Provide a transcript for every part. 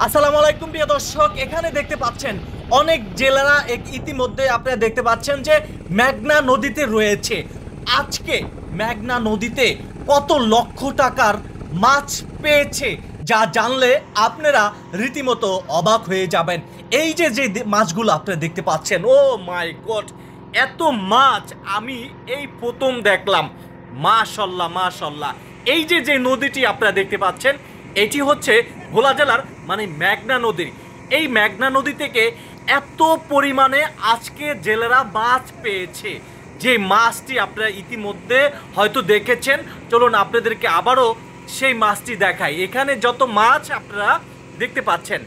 আসসালামু আলাইকুম প্রিয় দর্শক, এখানে দেখতে পাচ্ছেন অনেক জেলেরা ইতিমধ্যে আপনারা দেখতে পাচ্ছেন যে মেঘনা নদীতে রয়েছে। আজকে মেঘনা নদীতে কত লক্ষ টাকার মাছ পেয়েছে যা জানলে আপনারা রীতিমতো অবাক হয়ে যাবেন। এই যে যে মাছগুলো আপনারা দেখতে পাচ্ছেন, ও মাই গড, এত মাছ আমি এই প্রথম দেখলাম। মাশাল্লাহ মাশাল্লাহ। এই যে যে নদীটি আপনারা দেখতে পাচ্ছেন, এটি হচ্ছে ভোলা জেলার মেঘনা নদী। এই মেঘনা নদী থেকে এত পরিমাণে আজকে জেলেরা মাছ পেয়েছে, যে মাছটি আপনারা ইতিমধ্যে হয়তো দেখেছেন। চলুন আপনাদেরকে আবারও সেই মাছটি দেখাই। এখানে যত মাছ আপনারা দেখতে পাচ্ছেন,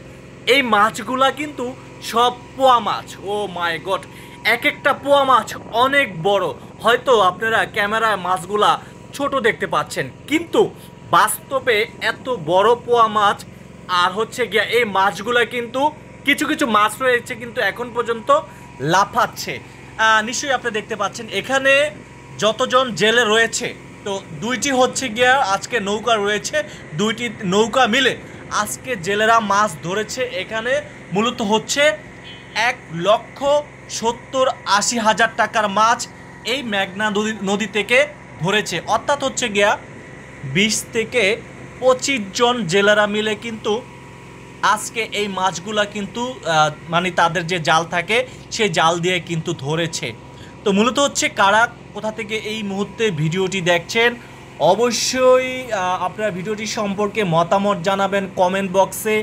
এই মাছগুলা কিন্তু সব পোয়া মাছ। ও মাই গড, এক একটা পোয়া মাছ অনেক বড়। হয়তো আপনারা ক্যামেরায় মাছগুলা ছোট দেখতে পাচ্ছেন, কিন্তু বাস্তবে এত বড় পোয়া মাছ। আর হচ্ছে গিয়া এই মাছগুলা কিন্তু কিছু কিছু মাছ রয়েছে কিন্তু এখন পর্যন্ত লাফাচ্ছে। নিশ্চয়ই আপনি দেখতে পাচ্ছেন এখানে যতজন জেলে রয়েছে, তো দুইটি হচ্ছে গিয়া আজকে নৌকা রয়েছে, দুইটি নৌকা মিলে আজকে জেলেরা মাছ ধরেছে। এখানে মূলত হচ্ছে 1,70,80,000 টাকার মাছ এই মেঘনা নদী থেকে ধরেছে। অর্থাৎ হচ্ছে গিয়া 20 থেকে 25 জন জেলেরা মিলে কিন্তু আজকে এই মাছগুলা কিন্তু তাদের যে জাল থাকে সেই জাল দিয়ে কিন্তু ধরেছে। তো মূলত হচ্ছে কারা কোথা থেকে এই মুহূর্তে ভিডিওটি দেখছেন, অবশ্যই আপনারা ভিডিওটি সম্পর্কে মতামত জানাবেন কমেন্ট বক্সে।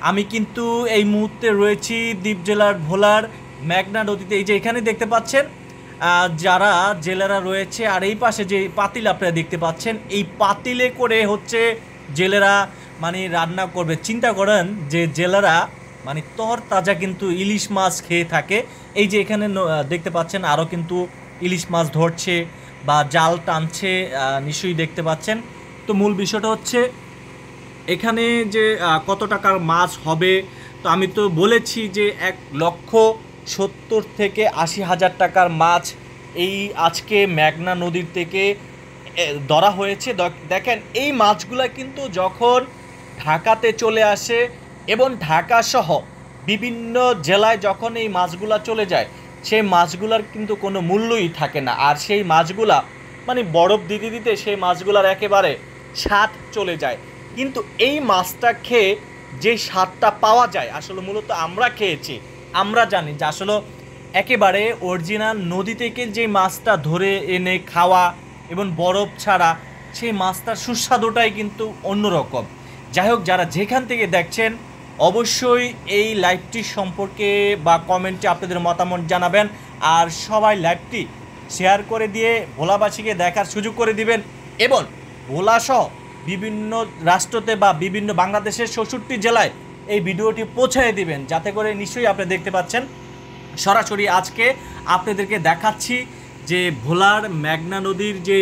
আমি কিন্তু এই মুহূর্তে রয়েছি দ্বীপ জেলার ভোলার মেঘনা নদীতে। এই যে এখানে দেখতে পাচ্ছেন যারা জেলেরা রয়েছে, আর এই পাশে যে পাতিল আপনারা দেখতে পাচ্ছেন, এই পাতিলে করে হচ্ছে জেলেরা রান্না করবে। চিন্তা করেন যে জেলেরা তর তাজা কিন্তু ইলিশ মাছ খেয়ে থাকে। এই যে এখানে দেখতে পাচ্ছেন আরও কিন্তু ইলিশ মাছ ধরছে বা জাল টানছে, নিশ্চয়ই দেখতে পাচ্ছেন। তো মূল বিষয়টা হচ্ছে এখানে যে কত টাকার মাছ হবে, তো আমি তো বলেছি যে 1,70,000 থেকে 80,000 টাকার মাছ এই আজকে মেঘনা নদীর থেকে ধরা হয়েছে। দেখেন এই মাছগুলা কিন্তু যখন ঢাকাতে চলে আসে এবং ঢাকা সহ বিভিন্ন জেলায় যখন এই মাছগুলা চলে যায়, সেই মাছগুলার কিন্তু কোনো মূল্যই থাকে না। আর সেই মাছগুলা বরফ দিতে দিতে সেই মাছগুলার একেবারে স্বাদ চলে যায়। কিন্তু এই মাছটা খেয়ে যে স্বাদটা পাওয়া যায়, আসলে মূলত আমরা খেয়েছি, আমরা জানি যে আসলে একেবারে অরিজিনাল নদী থেকে যে মাছটা ধরে এনে খাওয়া এবং বরফ ছাড়া সেই মাছটার সুস্বাদুটাই কিন্তু অন্যরকম। যাই হোক, যারা যেখান থেকে দেখছেন অবশ্যই এই লাইভটি সম্পর্কে বা কমেন্টে আপনাদের মতামত জানাবেন। আর সবাই লাইভটি শেয়ার করে দিয়ে ভোলাবাসীকে দেখার সুযোগ করে দিবেন এবং ভোলাসহ বিভিন্ন রাষ্ট্রতে বা বিভিন্ন বাংলাদেশের ৬৪ জেলায় এই ভিডিওটি পৌঁছায় দিবেন, যাতে করে নিশ্চয়ই আপনি দেখতে পাচ্ছেন সরাসরি আজকে আপনাদেরকে দেখাচ্ছি যে ভোলার মেঘনা নদীর যে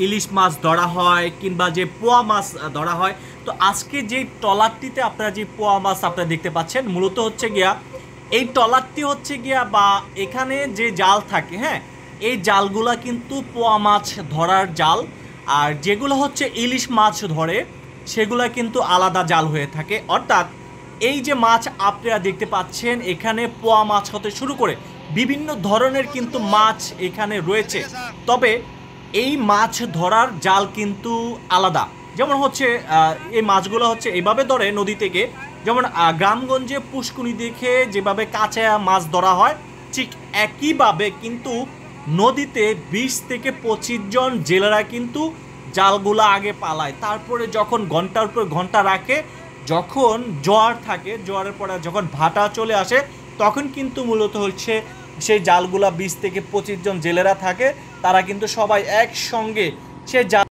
ইলিশ মাছ ধরা হয় কিংবা যে পোয়া মাছ ধরা হয়। তো আজকে যে ট্রলারটিতে আপনারা যে পোয়া মাছ আপনারা দেখতে পাচ্ছেন, মূলত হচ্ছে গিয়া এই ট্রলারটি হচ্ছে গিয়া বা এখানে যে জাল থাকে, হ্যাঁ, এই জালগুলা কিন্তু পোয়া মাছ ধরার জাল। আর যেগুলো হচ্ছে ইলিশ মাছ ধরে সেগুলা কিন্তু আলাদা জাল হয়ে থাকে। অর্থাৎ এই যে মাছ আপনারা দেখতে পাচ্ছেন, এখানে পোয়া মাছ হতে শুরু করে বিভিন্ন ধরনের কিন্তু মাছ এখানে রয়েছে। তবে এই মাছ ধরার জাল কিন্তু আলাদা। যেমন হচ্ছে এই মাছগুলো হচ্ছে এইভাবে ধরে নদী থেকে, যেমন গ্রামগঞ্জে পুষ্কুনি দেখে যেভাবে কাঁচা মাছ ধরা হয়, ঠিক একইভাবে কিন্তু নদীতে 20 থেকে 25 জন জেলেরা কিন্তু জালগুলো আগে পালায়। তারপরে যখন ঘন্টার পর ঘন্টা রাখে, যখন জোয়ার থাকে, জোয়ারের পরে যখন ভাটা চলে আসে, তখন কিন্তু মূলত হচ্ছে সেই জালগুলা 20 থেকে 25 জন জেলেরা থাকে, তারা কিন্তু সবাই একসঙ্গে সে জাল